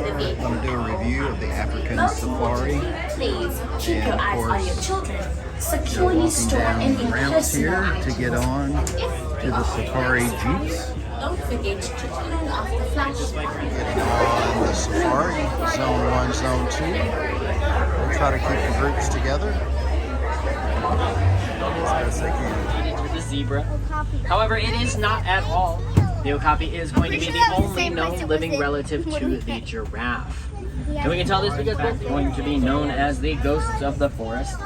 I'm going to do a review of the African safari. Please keep And your of eyes on course, your children. You're Securely walking store down any the ramps personal here to get on to the safari jeeps. Don't forget to turn off the flash. Getting on the safari, zone 1, zone 2. We'll try to keep the groups together as best they can. To the zebra. However, it is not at all. The okapi is going to be the only known living relative to the giraffe. And we can tell this because they're going to be known as the ghosts of the forest.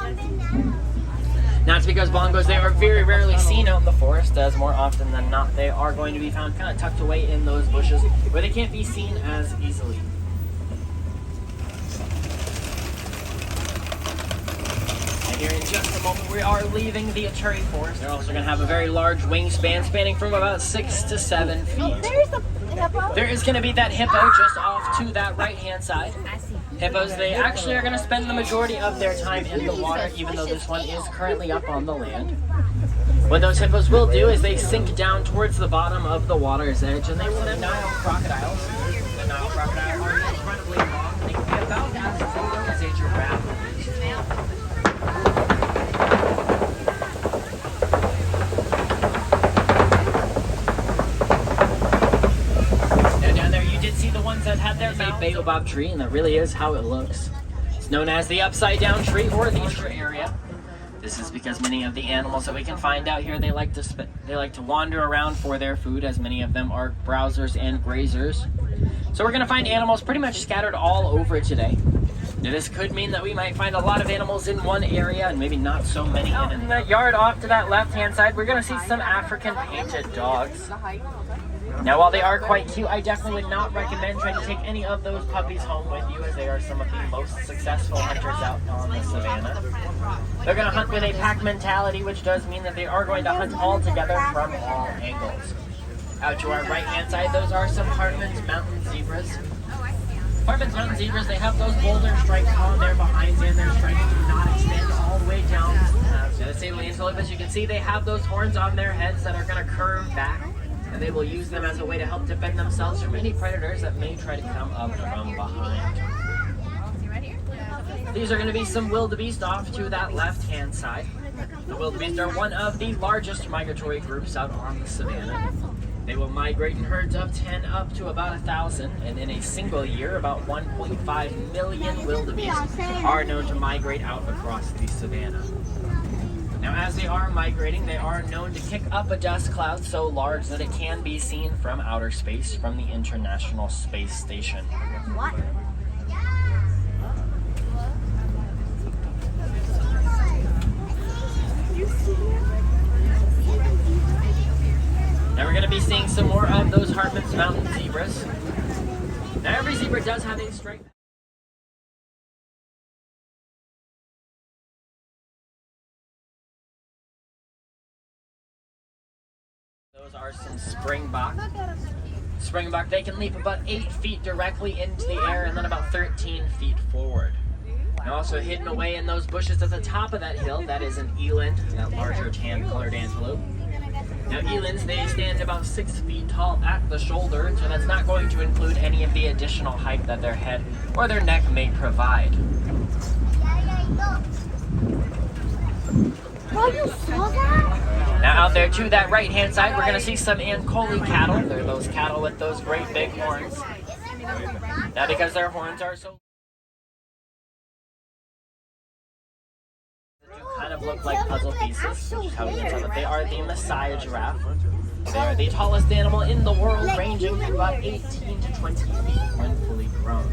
That's because bongos, they are very rarely seen out in the forest, as more often than not they are going to be found kind of tucked away in those bushes where they can't be seen as easily. And here in just a moment we are leaving the Aturi forest. They're also going to have a very large wingspan spanning from about 6 to 7 feet. There's the hippo. There is going to be that hippo just off to that right hand side. Hippos, they actually are going to spend the majority of their time in the water, even though this one is currently up on the land. What those hippos will do is they sink down towards the bottom of the water's edge, and they will then Nile crocodiles. The Nile crocodiles are incredibly long. They can be about as long as a giraffe. That had their baobab tree, and that really is how it looks. It's known as the upside down tree or the tree area. This is because many of the animals that we can find out here, they like to wander around for their food, as many of them are browsers and grazers. So we're going to find animals pretty much scattered all over today. Now, this could mean that we might find a lot of animals in one area and maybe not so many in the yard off to that left hand side. We're going to see some African painted dogs. Now, while they are quite cute, I definitely would not recommend trying to take any of those puppies home with you, as they are some of the most successful hunters out on the savannah. They're going to hunt with a pack mentality, which does mean that they are going to hunt all together from all angles. Out to our right-hand side, those are some Hartman's Mountain Zebras. Hartman's Mountain Zebras, they have those boulder stripes on their behinds, and their stripes do not extend all the way down to the salient. As you can see, they have those horns on their heads that are going to curve back, and they will use them as a way to help defend themselves from any predators that may try to come up from behind. These are going to be some wildebeest off to that left-hand side. The wildebeest are one of the largest migratory groups out on the savannah. They will migrate in herds of 10 up to about 1,000, and in a single year, about 1.5 million wildebeest are known to migrate out across the savannah. Now, as they are migrating, they are known to kick up a dust cloud so large that it can be seen from outer space from the International Space Station. What? Now we're going to be seeing some more of those Hartman's Mountain Zebras. Now every zebra does have a stripe. Those are some springbok. Springbok, they can leap about 8 feet directly into the air and then about 13 feet forward. Now also hidden away in those bushes at the top of that hill, that is an eland, that larger tan-colored antelope. Now elands, they stand about 6 feet tall at the shoulder, so that's not going to include any of the additional height that their head or their neck may provide. Oh, you saw that? Now out there to that right-hand side, we're going to see some Ankoli cattle. They're those cattle with those great big horns. Now because their horns are so... they kind of look like puzzle pieces, which is how we can tell that they are the Messiah giraffe. They are the tallest animal in the world, ranging from about 18 to 20 feet when fully grown.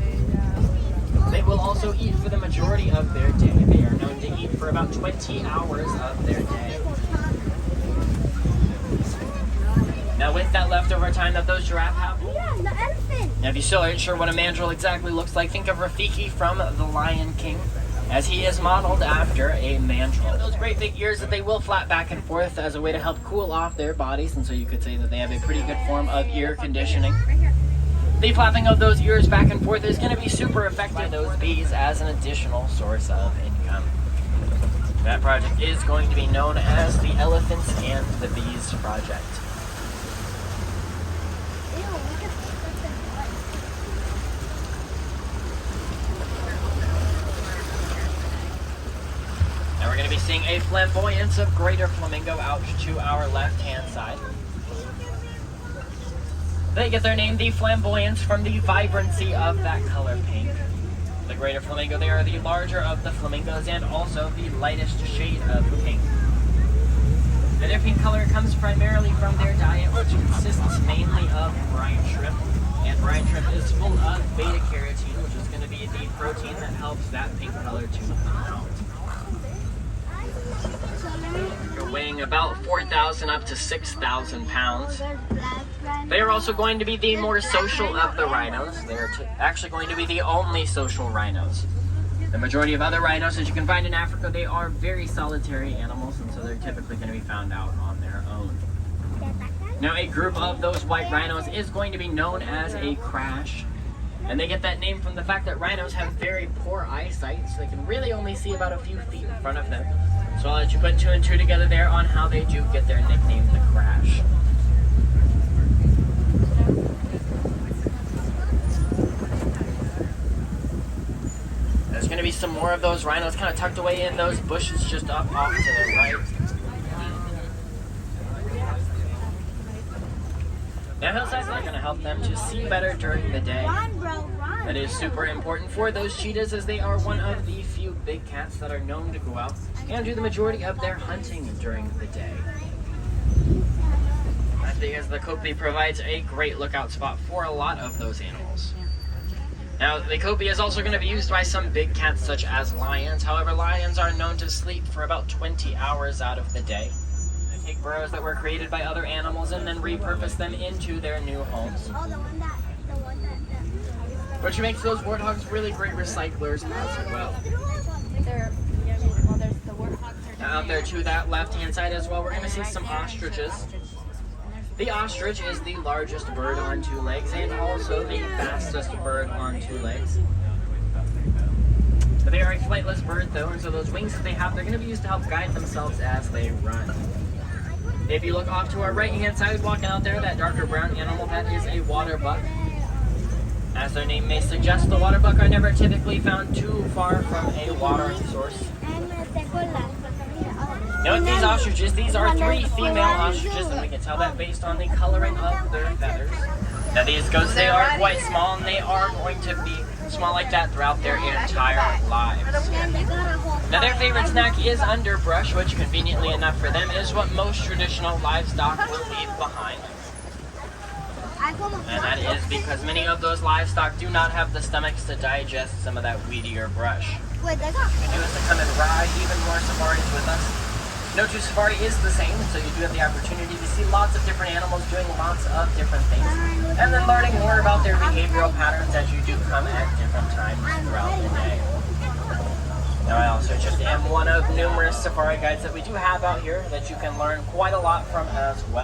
They will also eat for the majority of their day. They are known to eat for about 20 hours of their day. Now with that leftover time that those giraffes have, now if you still aren't sure what a mandrill exactly looks like, think of Rafiki from The Lion King, as he is modeled after a mandrill. Those great big ears that they will flap back and forth as a way to help cool off their bodies, and so you could say that they have a pretty good form of ear conditioning. The flapping of those ears back and forth is going to be super effective to those bees as an additional source of income. That project is going to be known as the Elephants and the Bees Project. be seeing a flamboyance of greater flamingo out to our left-hand side. They get their name, the flamboyance, from the vibrancy of that color pink. The greater flamingo, they are the larger of the flamingos and also the lightest shade of pink. Now, their pink color comes primarily from their diet, which consists mainly of brine shrimp. And brine shrimp is full of beta-carotene, which is going to be the protein that helps that pink color to come out. You're weighing about 4,000 up to 6,000 pounds. They are also going to be the more social of the rhinos. They are actually going to be the only social rhinos. The majority of other rhinos that you can find in Africa, they are very solitary animals, and so they're typically going to be found out on their own. Now, a group of those white rhinos is going to be known as a crash, and they get that name from the fact that rhinos have very poor eyesight, so they can really only see about a few feet in front of them. So I'll let you put two and two together there on how they do get their nickname, the crash. There's going to be some more of those rhinos kind of tucked away in those bushes just up off to the right. Now, hillsides are going to help them to see better during the day. That is super important for those cheetahs, as they are one of the few big cats that are known to go out and do the majority of their hunting during the day. That because the Kopi provides a great lookout spot for a lot of those animals. Now, the Kopi is also going to be used by some big cats such as lions. However, lions are known to sleep for about 20 hours out of the day. They take burrows that were created by other animals and then repurpose them into their new homes. Which makes those warthogs really great recyclers as well. Now, out there to that left-hand side as well, we're going to see some ostriches. The ostrich is the largest bird on two legs and also the fastest bird on two legs. But they are a flightless bird though, and so those wings that they have, they're going to be used to help guide themselves as they run. If you look off to our right-hand side, walking out there, that darker brown animal, that is a water buck. As their name may suggest, the water buck are never typically found too far from a water source. Now with these ostriches, these are three female ostriches, and we can tell that based on the coloring of their feathers. Now these goats, they are quite small, and they are going to be small like that throughout their entire lives. Now their favorite snack is underbrush, which conveniently enough for them is what most traditional livestock will leave behind. And that is because many of those livestock do not have the stomachs to digest some of that weedier brush. What you can do is to come and ride even more safaris with us. No two safari is the same, so you do have the opportunity to see lots of different animals doing lots of different things, and then learning more about their behavioral patterns as you do come at different times throughout the day. Now I also just am one of numerous safari guides that we do have out here that you can learn quite a lot from as well.